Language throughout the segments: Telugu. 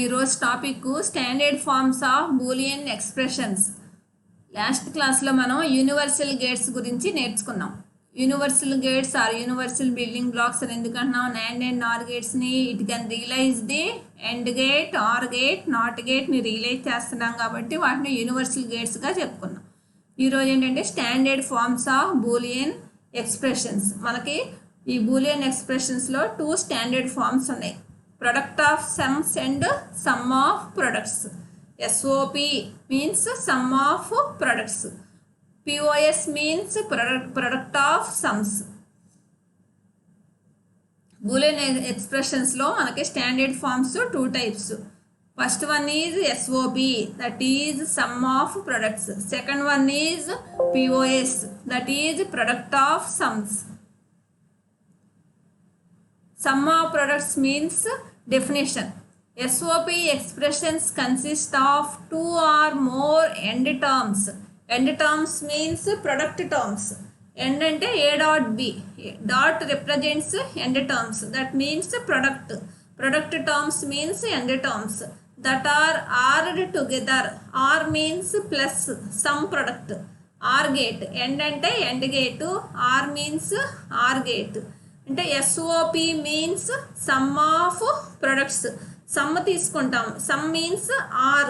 ఈరోజు topic standard forms of Boolean expressions. Last క్లాస్లో మనం యూనివర్సల్ గేట్స్ గురించి నేర్చుకున్నాం. Universal gates are universal building blocks అని ఎందుకంటున్నాం? నాండ్ అండ్ నార్ గేట్స్ని it can realize the AND gate, OR gate, NOT గేట్ని రియలైజ్ చేస్తున్నాం కాబట్టి వాటిని యూనివర్సల్ గేట్స్గా చెప్పుకున్నాం. ఈరోజు ఏంటంటే standard forms of Boolean expressions. మనకి ఈ బూలియన్ ఎక్స్ప్రెషన్స్లో 2 స్టాండర్డ్ ఫార్మ్స్ ఉన్నాయి. Product of sums and sum of products. SOP means sum of products. POS means product of sums. Boolean expressions lo manaki standard forms 2 types. First one is SOP, that is sum of products. Second one is POS, that is product of sums. Sum of products means definition. SOP expressions consist of 2 or more end terms. End terms means product terms. End ante A dot B. Dot represents end terms. That means product. Product terms means end terms that are ORed together. OR means plus some product. OR gate. End ante end gate. OR means OR gate. అంటే SOP means sum of products. Sum తీసుకుంటాం. Sum means OR,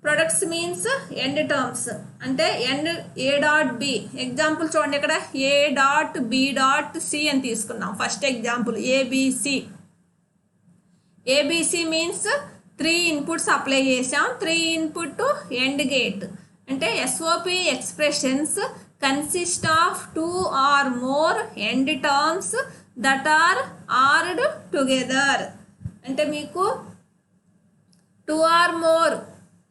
products means AND terms. అంటే AND A dot B. Example చూడండి, ఇక్కడ A dot B dot C అని తీసుకున్నాం. First example A B C. A B C means 3 inputs apply చేసాం. 3 ఇన్పుట్ ఎండ్ గేట్. అంటే SOP expressions consist of 2 or more end terms that are ORed together. అంటే మీకు 2 or more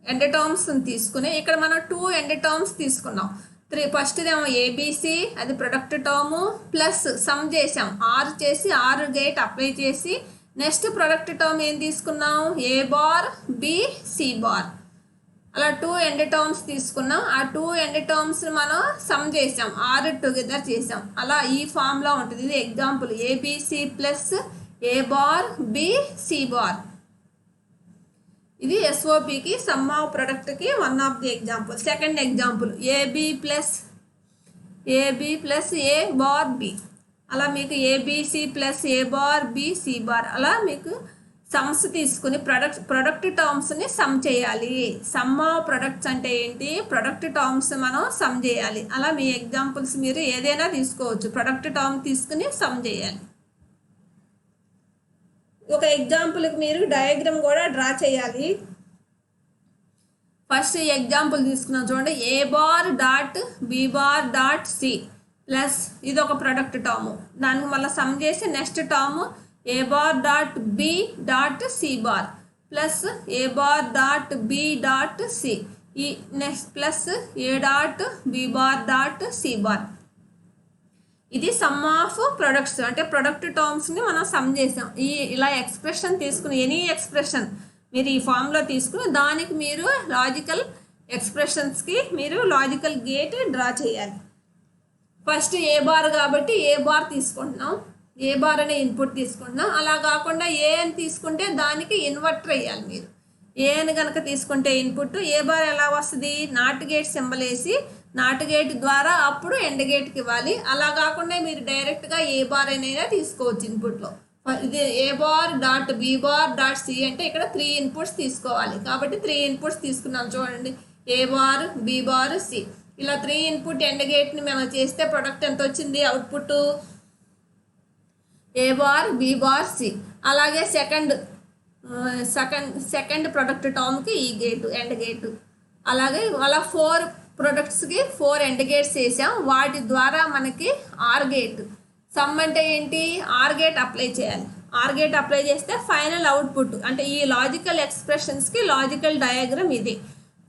ఎండ్ టర్మ్స్ తీసుకుని ఇక్కడ మనం 2 ఎండ్ టర్మ్స్ తీసుకున్నాం. ఫస్ట్ ఏమో ఏబిసి, అది ప్రొడక్ట్ టర్ము, ప్లస్ సమ్ చేసాం. ఆర్ చేసి ఆర్ గేట్ అప్లై చేసి నెక్స్ట్ ప్రొడక్ట్ టర్మ్ ఏం తీసుకున్నాం? A bar, B, C bar. అలా 2 ఎండ్ టర్మ్స్ తీసుకున్నాం. ఆ 2 ఎండ్ టర్మ్స్ మనం సమ్ చేసాం, ఆర్ టుగెదర్ చేసాం. అలా ఈ ఫామ్లో ఉంటుంది. ఇది example A B C plus A bar, B, C bar. ఇది SOPకి సమ్ ఆఫ్ ప్రొడక్ట్కి one of the example. Second example AB plus A bar B. అలా మీకు ABC plus A bar, B, C bar. అలా మీకు సమ్స్ తీసుకుని ప్రొడక్ట్ టర్మ్స్ని సమ్ చేయాలి. సమ్ ఆఫ్ ప్రొడక్ట్స్ అంటే ఏంటి? ప్రొడక్ట్ టర్మ్స్ మనం సమ్ చేయాలి. అలా మీ ఎగ్జాంపుల్స్ మీరు ఏదైనా తీసుకోవచ్చు. ప్రొడక్ట్ టర్మ్ తీసుకుని సమ్ చేయాలి. ఒక ఎగ్జాంపుల్కి మీరు డయాగ్రామ్ కూడా డ్రా చేయాలి. ఫస్ట్ ఎగ్జాంపుల్ తీసుకున్నాం చూడండి. A bar dot B bar dot C plus ఇది ఒక ప్రొడక్ట్ టర్మ్. దానికి మళ్ళీ సమ్ చేసి next term A bar dot B dot C bar plus A bar dot B dot C. ఈ next plus A dot B bar dot C bar. ఇది సమ్ ఆఫ్ ప్రొడక్ట్స్. అంటే ప్రొడక్ట్ టర్మ్స్ని మనం సమ్ చేసాం. ఇలా ఎక్స్ప్రెషన్ తీసుకుని ఎనీ ఎక్స్ప్రెషన్ మీరు ఈ ఫామ్లో తీసుకుని దానికి మీరు లాజికల్ ఎక్స్ప్రెషన్స్కి మీరు లాజికల్ గేట్ డ్రా చేయాలి. ఫస్ట్ ఏ బార్ కాబట్టి ఏ బార్ తీసుకుంటున్నాం. ఏ బార్ అనే ఇన్పుట్ తీసుకుంటున్నాం. అలా కాకుండా ఏ అని తీసుకుంటే దానికి ఇన్వర్టర్ వేయాలి మీరు. ఏ అని కనుక తీసుకుంటే ఇన్పుట్ ఏ బార్ ఎలా వస్తుంది? నాట్ గేట్ సింబల్ వేసి నాట్ గేట్ ద్వారా అప్పుడు ఎండ్ గేట్కి ఇవ్వాలి. అలా కాకుండా మీరు డైరెక్ట్గా ఏ బార్ అయినా తీసుకోవచ్చు ఇన్పుట్లో. ఇది A bar dot B bar dot C అంటే ఇక్కడ 3 ఇన్పుట్స్ తీసుకోవాలి. కాబట్టి 3 ఇన్పుట్స్ తీసుకున్నాం చూడండి. A bar, B bar, C. ఇలా 3 ఇన్పుట్ ఎండ్ గేట్ని మనం చేస్తే ప్రొడక్ట్ ఎంత వచ్చింది? Output A bar, B bar, C. అలాగే సెకండ్ ప్రొడక్ట్ టర్మ్కి ఈ గేటు ఎండ్ గేటు. అలాగే అలా 4 ప్రొడక్ట్స్కి 4 ఎండ్ గేట్స్ వేసాం. వాటి ద్వారా మనకి ఆర్ గేట్. సమ్ అంటే ఏంటి? ఆర్ గేట్ అప్లై చేయాలి. ఆర్ గేట్ అప్లై చేస్తే ఫైనల్ అవుట్పుట్. అంటే ఈ లాజికల్ ఎక్స్ప్రెషన్స్కి లాజికల్ డయాగ్రామ్ ఇది.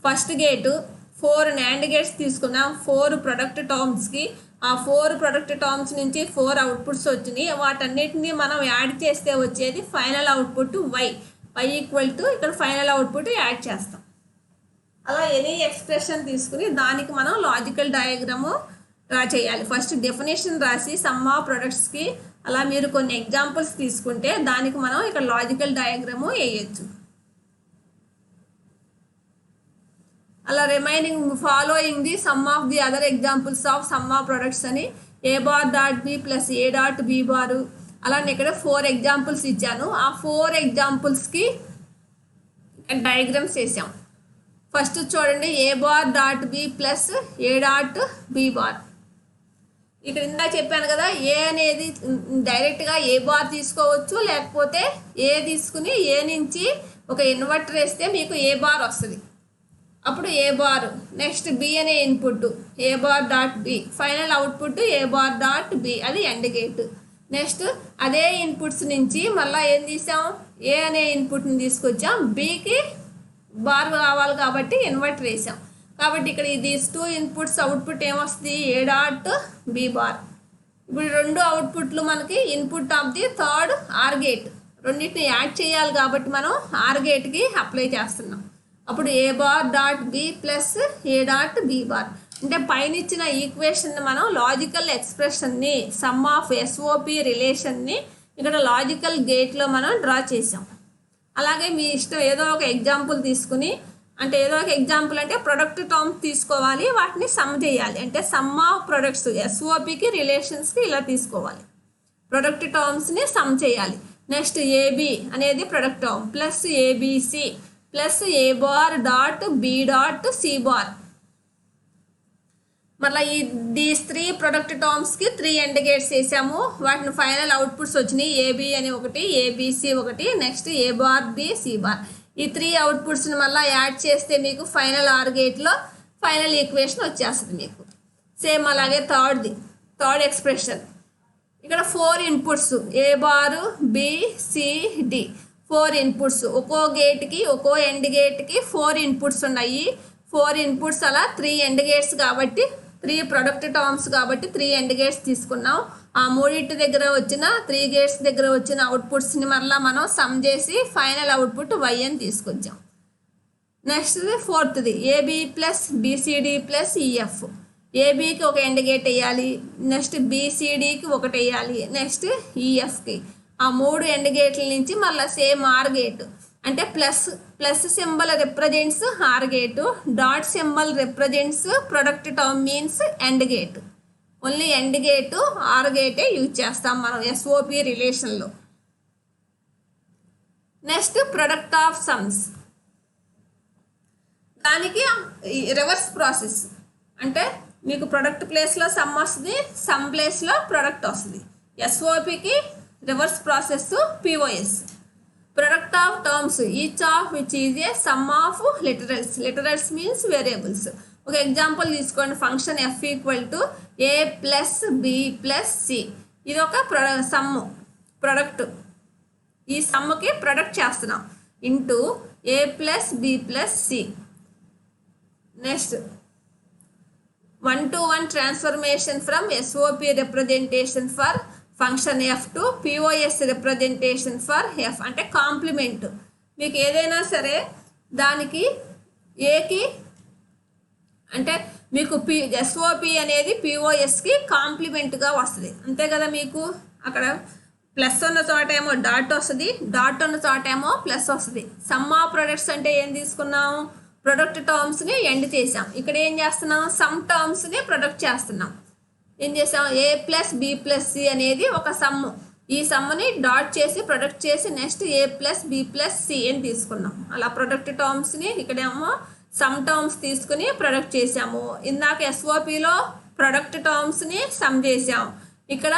ఫస్ట్ గేటు 4 నాండ్ గేట్స్ తీసుకున్నాం 4 ప్రొడక్ట్ టర్మ్స్కి. ఆ 4 ప్రొడక్ట్ టర్మ్స్ నుంచి 4 అవుట్పుట్స్ వచ్చినాయి. వాటన్నిటిని మనం యాడ్ చేస్తే వచ్చేది final output y equal to ఇక్కడ ఫైనల్ అవుట్పుట్ యాడ్ చేస్తాం. అలా ఎనీ ఎక్స్ప్రెషన్ తీసుకుని దానికి మనం లాజికల్ డయాగ్రాము డ్రా చేయాలి. ఫస్ట్ డెఫినేషన్ రాసి సమ్ ఆఫ్ ప్రొడక్ట్స్కి అలా మీరు కొన్ని ఎగ్జాంపుల్స్ తీసుకుంటే దానికి మనం ఇక్కడ లాజికల్ డయాగ్రాము వేయచ్చు. అలా remaining following the some of the other examples of some of products అని ఏ bar dot B plus A dot B బారు అలానే ఇక్కడ 4 ఎగ్జాంపుల్స్ ఇచ్చాను. ఆ 4 ఎగ్జాంపుల్స్కి డయాగ్రామ్స్ వేసాం. ఫస్ట్ చూడండి A bar dot B plus A dot B bar. ఇక్కడ ఇందా చెప్పాను కదా, ఏ అనేది డైరెక్ట్గా ఏ బార్ తీసుకోవచ్చు, లేకపోతే ఏ తీసుకుని ఏ నుంచి ఒక ఇన్వర్టర్ వేస్తే మీకు ఏ బార్ వస్తుంది, అప్పుడు ఏ బార్. నెక్స్ట్ బి అనే input A bar dot B, final output A bar dot B, అది ఎండ్ గేట్. నెక్స్ట్ అదే ఇన్పుట్స్ నుంచి మళ్ళీ ఏం తీసాం, ఏ అనే ఇన్పుట్ని తీసుకొచ్చాం, బికి బార్ కావాలి కాబట్టి ఇన్వర్టర్ వేసాం. కాబట్టి ఇక్కడ దీస్ 2 ఇన్పుట్స్ అవుట్పుట్ ఏమొస్తుంది, ఏ డాట్ బి బార్. ఇప్పుడు 2 అవుట్పుట్లు మనకి input of the third or gate, రెండింటిని యాడ్ చేయాలి కాబట్టి మనం ఆర్ గేట్కి అప్లై చేస్తున్నాం. అప్పుడు A bar dot B plus A dot B bar. అంటే పైన ఇచ్చిన ఈక్వేషన్ని మనం లాజికల్ ఎక్స్ప్రెషన్ని సమ్ ఆఫ్ ఎస్ఓపి రిలేషన్ని ఇక్కడ లాజికల్ గేట్లో మనం డ్రా చేసాం. అలాగే మీ ఇష్టం ఏదో ఒక ఎగ్జాంపుల్ తీసుకుని, అంటే ఏదో ఒక ఎగ్జాంపుల్ అంటే ప్రొడక్ట్ టర్మ్స్ తీసుకోవాలి, వాటిని సమ్ చేయాలి. అంటే సమ్ ఆఫ్ ప్రొడక్ట్స్ ఎస్ఓపికి రిలేషన్స్కి ఇలా తీసుకోవాలి, ప్రొడక్ట్ టర్మ్స్ని సమ్ చేయాలి. నెక్స్ట్ ఏబి అనేది product term plus ABC plus A bar dot B dot C bar. మళ్ళీ దీస్ 3 ప్రొడక్ట్ టర్మ్స్కి 3 ఎండ్ గేట్స్ వేసాము. వాటిని ఫైనల్ అవుట్పుట్స్ వచ్చినాయి, ఏబి అని ఒకటి, ఏబిసి ఒకటి, next A bar B C bar. ఈ 3 అవుట్పుట్స్ని మళ్ళీ యాడ్ చేస్తే మీకు ఫైనల్ ఆర్ గేట్లో ఫైనల్ ఈక్వేషన్ వచ్చేస్తుంది మీకు. సేమ్ అలాగే థర్డ్ ఎక్స్ప్రెషన్. ఇక్కడ 4 inputs A bar B C D, 4 inputs. ఒక్కో గేట్కి ఒక్కో ఎండ్ గేట్కి 4 ఇన్పుట్స్ ఉన్నాయి. 4 ఇన్పుట్స్ అలా 3 ఎండ్ గేట్స్ కాబట్టి 3 ప్రొడక్ట్ టర్మ్స్ కాబట్టి 3 ఎండ్ గేట్స్ తీసుకున్నాం. ఆ మూడింటి దగ్గర వచ్చిన 3 గేట్స్ దగ్గర వచ్చిన అవుట్పుట్స్ని మళ్ళీ మనం సమ్ చేసి ఫైనల్ అవుట్పుట్ వై అని తీసుకొచ్చాం. నెక్స్ట్ ఫోర్త్ది AB plus BCD plus EF. ఏబికి ఒక ఎండ్ గేట్ వేయాలి, నెక్స్ట్ బిసిడికి ఒకటి వేయాలి, నెక్స్ట్ ఈఎఫ్కి. ఆ 3 ఎండ్ గేట్ల నుంచి మళ్ళీ సేమ్ ఆర్ గేట్, అంటే plus symbol represents OR gate, dot symbol represents product term means AND gate. Only AND gate OR గేటే యూజ్ చేస్తాం మనం ఎస్ఓపి రిలేషన్లో. నెక్స్ట్ ప్రొడక్ట్ ఆఫ్ సమ్స్, దానికి రివర్స్ ప్రాసెస్. అంటే మీకు ప్రొడక్ట్ ప్లేస్లో సమ్ వస్తుంది, సమ్ ప్లేస్లో ప్రొడక్ట్ వస్తుంది. ఎస్ఓపికి reverse process POS. Product of terms each of which is a sum of literals. Literals means variables. ఒక ఎగ్జాంపుల్ తీసుకోండి, function F equal to A plus B plus C. ఇది ఒక ప్రొడక్ట్. ఈ సమ్కి ప్రొడక్ట్ చేస్తున్నాం into A plus B plus C. Next 1-to-1 transformation from SOP representation for function F to POS representation for F. అంటే కాంప్లిమెంట్. మీకు ఏదైనా సరే దానికి ఏకి అంటే మీకు ఎస్ఓపి అనేది పిఓఎస్కి కాంప్లిమెంట్గా వస్తుంది, అంతే కదా. మీకు అక్కడ ప్లస్ ఉన్న చోట ఏమో డాట్ వస్తుంది, డాట్ ఉన్న చోట ఏమో ప్లస్ వస్తుంది. సమ్ ఆఫ్ ప్రొడక్ట్స్ అంటే ఏం తీసుకున్నాం, ప్రొడక్ట్ టర్మ్స్ని ఎండ్ చేసాం. ఇక్కడ ఏం చేస్తున్నాం, సమ్ టర్మ్స్ని ప్రొడక్ట్ చేస్తున్నాం. ఏం చేసాం, ఏ ప్లస్ బి ప్లస్ సి అనేది ఒక సమ్. ఈ సమ్ని డాట్ చేసి ప్రొడక్ట్ చేసి నెక్స్ట్ ఏ ప్లస్ బి ప్లస్ సి అని తీసుకున్నాం. అలా ప్రొడక్ట్ టర్మ్స్ని ఇక్కడేమో సమ్ టర్మ్స్ తీసుకుని ప్రొడక్ట్ చేసాము. ఇందాక ఎస్ఓపిలో ప్రొడక్ట్ టర్మ్స్ని సమ్ చేసాం. ఇక్కడ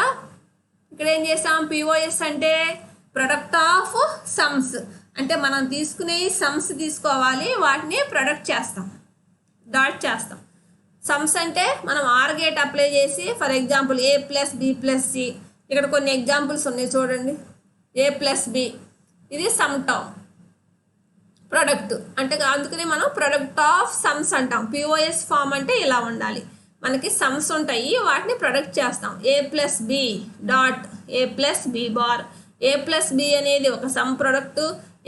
ఏం చేసాం, పిఓఎస్ అంటే ప్రొడక్ట్ ఆఫ్ సమ్స్. అంటే మనం తీసుకునే సమ్స్ తీసుకోవాలి, వాటిని ప్రొడక్ట్ చేస్తాం, డాట్ చేస్తాం. సమ్స్ అంటే మనం ఆర్ గేట్ అప్లై చేసి, for example A plus B plus C. ఇక్కడ కొన్ని ఎగ్జాంపుల్స్ ఉన్నాయి చూడండి. ఏ ప్లస్ బి ఇది సమ్ టర్మ్ ప్రొడక్ట్, అంటే అందుకని మనం ప్రొడక్ట్ ఆఫ్ సమ్స్ అంటాం. పిఓఎస్ ఫామ్ అంటే ఇలా ఉండాలి. మనకి సమ్స్ ఉంటాయి, వాటిని ప్రొడక్ట్ చేస్తాం. A plus B dot A plus B bar. A plus B అనేది ఒక sum product,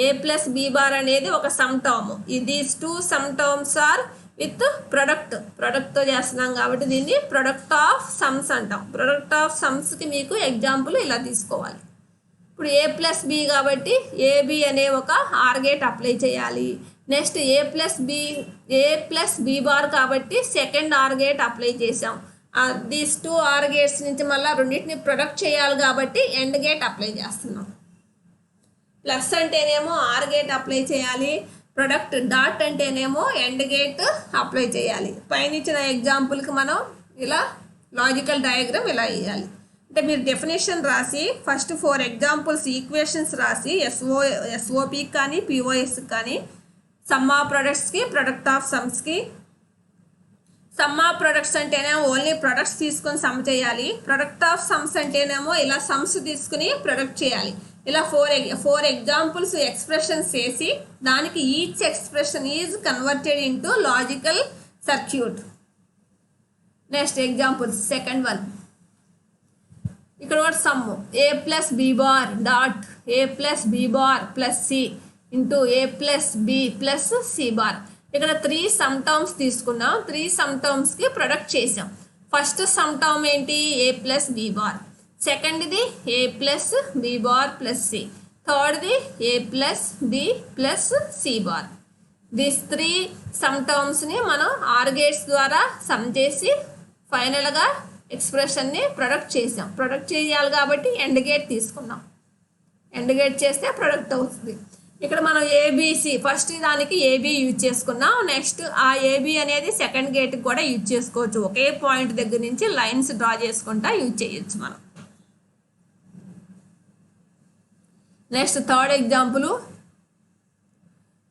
A plus B bar అనేది ఒక sum term. These 2 some terms are with ప్రొడక్ట్తో చేస్తున్నాం కాబట్టి దీన్ని ప్రొడక్ట్ ఆఫ్ సమ్స్ అంటాం. ప్రొడక్ట్ ఆఫ్ సమ్స్కి మీకు ఎగ్జాంపుల్ ఇలా తీసుకోవాలి. ఇప్పుడు ఏ ప్లస్ బి కాబట్టి ఏబి అనే ఒక ఆర్ గేట్ అప్లై చేయాలి. నెక్స్ట్ ఏ ప్లస్ బి బార్ కాబట్టి సెకండ్ ఆర్ గేట్ అప్లై చేసాం. దీస్ 2 ఆర్ గేట్స్ నుంచి మళ్ళీ రెండింటిని ప్రొడక్ట్ చేయాలి కాబట్టి ఎండ్ గేట్ అప్లై చేస్తున్నాం. ప్లస్ అంటేనేమో ఆర్ గేట్ అప్లై చేయాలి, ప్రొడక్ట్ డాట్ అంటేనేమో ఎండ్ గేట్ అప్లై చేయాలి. పైన ఇచ్చిన ఎగ్జాంపుల్కి మనం ఇలా లాజికల్ డయాగ్రామ్ ఇలా వేయాలి. అంటే మీరు డెఫినేషన్ రాసి ఫస్ట్ 4 ఎగ్జాంపుల్స్ ఈక్వేషన్స్ రాసి ఎస్ఓపికి కానీ పిఓఎస్కి కానీ సమ్ ఆఫ్ ప్రొడక్ట్స్కి ప్రొడక్ట్ ఆఫ్ సమ్స్కి. సమ్ ఆఫ్ ప్రొడక్ట్స్ అంటేనేమో ఓన్లీ ప్రొడక్ట్స్ తీసుకొని సమ్ చేయాలి, ప్రొడక్ట్ ఆఫ్ సమ్స్ అంటేనేమో ఇలా సమ్స్ తీసుకుని ప్రొడక్ట్ చేయాలి. ఇలా 4 ఎగ్జాంపుల్స్ ఎక్స్ప్రెషన్స్ చేసి దానికి each expression is converted into logical circuit. Next examples second one. ఇక్కడ కూడా sum A plus B bar dot A plus B bar plus C into A plus B plus C bar. ఇక్కడ 3 సమ్ టర్మ్స్ తీసుకున్నాం, 3 సమ్ టర్మ్స్కి ప్రొడక్ట్ చేసాం. ఫస్ట్ సమ్ టర్మ్ ఏంటి ఏ ప్లస్ బి బార్, సెకండ్ది A plus B bar plus C, థర్డ్ది A plus B plus C bar. These 3 sum టర్మ్స్ని మనం ఆర్ గేట్స్ ద్వారా సమ్ చేసి ఫైనల్గా ఎక్స్ప్రెషన్ని ప్రొడక్ట్ చేసాం. ప్రొడక్ట్ చేయాలి కాబట్టి ఎండ్ గేట్ తీసుకున్నాం, ఎండ్ గేట్ చేస్తే ప్రొడక్ట్ అవుతుంది. ఇక్కడ మనం ఏబిసి ఫస్ట్ దానికి ఏబి యూజ్ చేసుకున్నాం. నెక్స్ట్ ఆ ఏబి అనేది సెకండ్ గేట్కి కూడా యూజ్ చేసుకోవచ్చు. ఒకే పాయింట్ దగ్గర నుంచి లైన్స్ డ్రా చేసుకుంటా యూజ్ చేయొచ్చు మనం. Next third example.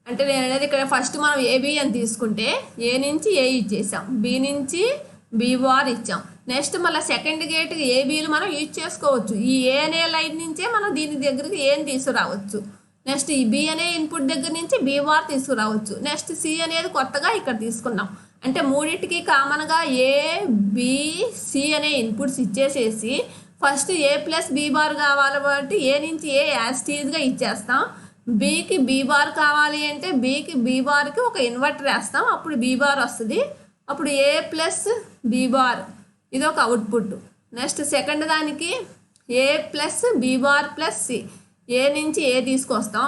అంటే నేను అనేది ఇక్కడ ఫస్ట్ మనం ఏబి అని తీసుకుంటే ఏ నుంచి ఏ ఇచ్చేసాం, బి నుంచి బి బార్ ఇచ్చాం. నెక్స్ట్ మళ్ళీ సెకండ్ గేట్కి ఏబీలు మనం యూజ్ చేసుకోవచ్చు. ఈ ఏ అనే లైన్ నుంచే మనం దీని దగ్గరికి ఏని తీసుకురావచ్చు. నెక్స్ట్ ఈ బి అనే ఇన్పుట్ దగ్గర నుంచి బి బార్ తీసుకురావచ్చు. నెక్స్ట్ సి అనేది కొత్తగా ఇక్కడ తీసుకున్నాం. అంటే మూడింటికి కామన్గా ఏ బి సి అనే ఇన్పుట్స్ ఇచ్చేసేసి ఫస్ట్ ఏ ప్లస్ బి బార్ కావాలి కాబట్టి ఏ నుంచి ఏ యాస్టీజ్గా ఇచ్చేస్తాం. బికి బి బార్ కావాలి అంటే బికి బి బార్కి ఒక ఇన్వర్టర్ వేస్తాం, అప్పుడు బి బార్ వస్తుంది. అప్పుడు ఏ ప్లస్ బి బార్ ఇది ఒక అవుట్పుట్. నెక్స్ట్ సెకండ్ దానికి A plus B bar plus C, A నుంచి ఏ తీసుకొస్తాం,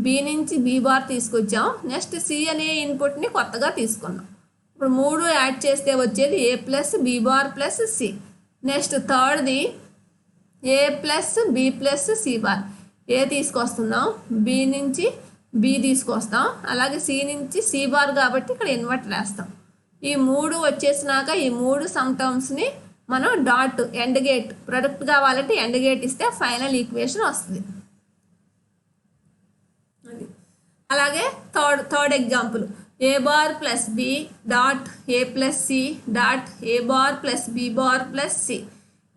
బి నుంచి బి బార్ తీసుకొచ్చాం. నెక్స్ట్ సి అనే ఇన్పుట్ని కొత్తగా తీసుకున్నాం. ఇప్పుడు 3 యాడ్ చేస్తే వచ్చేది A plus B bar plus C. Next థర్డ్ది A plus B plus C bar, A తీసుకొస్తున్నాం, బి నుంచి బి తీసుకొస్తాం, అలాగే సి నుంచి సి బార్ కాబట్టి ఇక్కడ ఇన్వర్టర్ వేస్తాం. ఈ 3 వచ్చేసినాక ఈ 3 సమ్ టర్మ్స్ని మనం డాట్ ఎండ్ గేట్ ప్రొడక్ట్ కావాలంటే ఎండ్ గేట్ ఇస్తే ఫైనల్ ఈక్వేషన్ వస్తుంది. అలాగే third example A bar plus B dot A plus C dot A bar plus B bar plus C.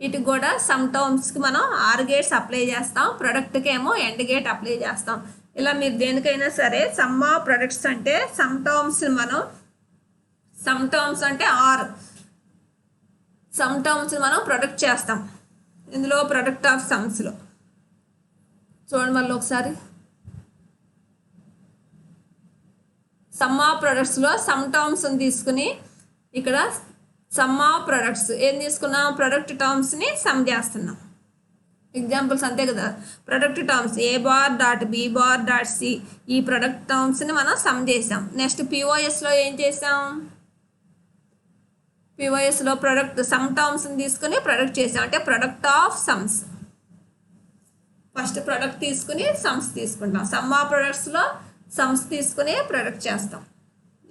ఇటు కూడా సమ్ టర్మ్స్కి మనం ఆర్ గేట్స్ అప్లై చేస్తాం, ప్రొడక్ట్కి ఏమో ఎండ్ గేట్ అప్లై చేస్తాం. ఇలా మీరు దేనికైనా సరే సమ్ ఆఫ్ ప్రొడక్ట్స్ అంటే సమ్ టర్మ్స్ మనం సమ్ టర్మ్స్ అంటే ఆర్ సమ్ టర్మ్స్ మనం ప్రొడక్ట్ చేస్తాం. ఇందులో ప్రొడక్ట్ ఆఫ్ సమ్స్లో చూడండి మళ్ళీ ఒకసారి. సమ్ ఆఫ్ ప్రొడక్ట్స్లో సమ్ టర్మ్స్ని తీసుకుని ఇక్కడ సమ్ ఆఫ్ ప్రొడక్ట్స్ ఏం తీసుకున్నాం, ప్రొడక్ట్ టర్మ్స్ని సమ్ చేస్తున్నాం. ఎగ్జాంపుల్స్ అంతే కదా, product terms A bar dot B bar dot C, ఈ ప్రొడక్ట్ టర్మ్స్ని మనం సమ్ చేసాం. నెక్స్ట్ పిఓఎస్లో ఏం చేసాం, పిఓఎస్లో ప్రొడక్ట్ సమ్ టర్మ్స్ని తీసుకుని ప్రొడక్ట్ చేసాం. అంటే product of sums, first product తీసుకుని సమ్స్ తీసుకుంటాం. సమ్ ఆఫ్ ప్రొడక్ట్స్లో సమ్స్ తీసుకుని ప్రొడక్ట్ చేస్తాం.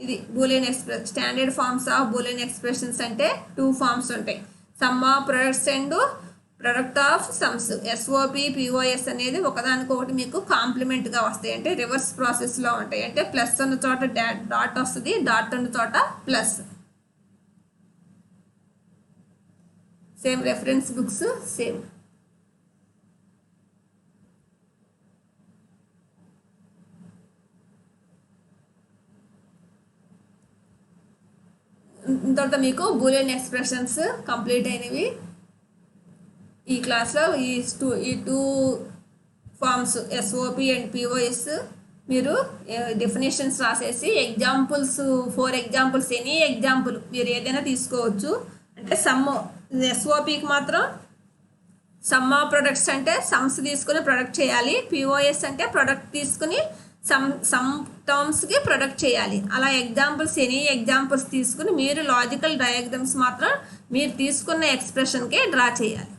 ఇది Boolean express standard forms of Boolean expressions అంటే 2 ఫార్మ్స్ ఉంటాయి, sum of products and product of sums. SOP POS అనేది ఒకదానికొకటి మీకు కాంప్లిమెంట్గా వస్తాయి, అంటే రివర్స్ ప్రాసెస్లో ఉంటాయి. అంటే ప్లస్ ఉన్న చోట డాట్ వస్తుంది, డాట్ ఉన్న చోట plus. Same reference books same. తర్వాత మీకు బూలియన్ ఎక్స్ప్రెషన్స్ కంప్లీట్ అయినవి. ఈ క్లాస్లో ఈ two forms SOP and POS మీరు డెఫినేషన్స్ రాసేసి ఎగ్జాంపుల్స్ 4 ఎగ్జాంపుల్స్ ఎనీ ఎగ్జాంపుల్ మీరు ఏదైనా తీసుకోవచ్చు. అంటే సమ్ ఎస్ఓపికి మాత్రం సమ్ ఆఫ్ ప్రొడక్ట్స్ అంటే సమ్స్ తీసుకుని ప్రొడక్ట్ చేయాలి, పిఓఎస్ అంటే ప్రొడక్ట్ తీసుకుని సమ్ టర్మ్స్కి ప్రొడక్ట్ చేయాలి. అలా ఎగ్జాంపుల్స్ ఎనీ ఎగ్జాంపుల్స్ తీసుకుని మీరు లాజికల్ డయాగ్రామ్స్ మాత్రం మీరు తీసుకున్న ఎక్స్ప్రెషన్కే డ్రా చేయాలి.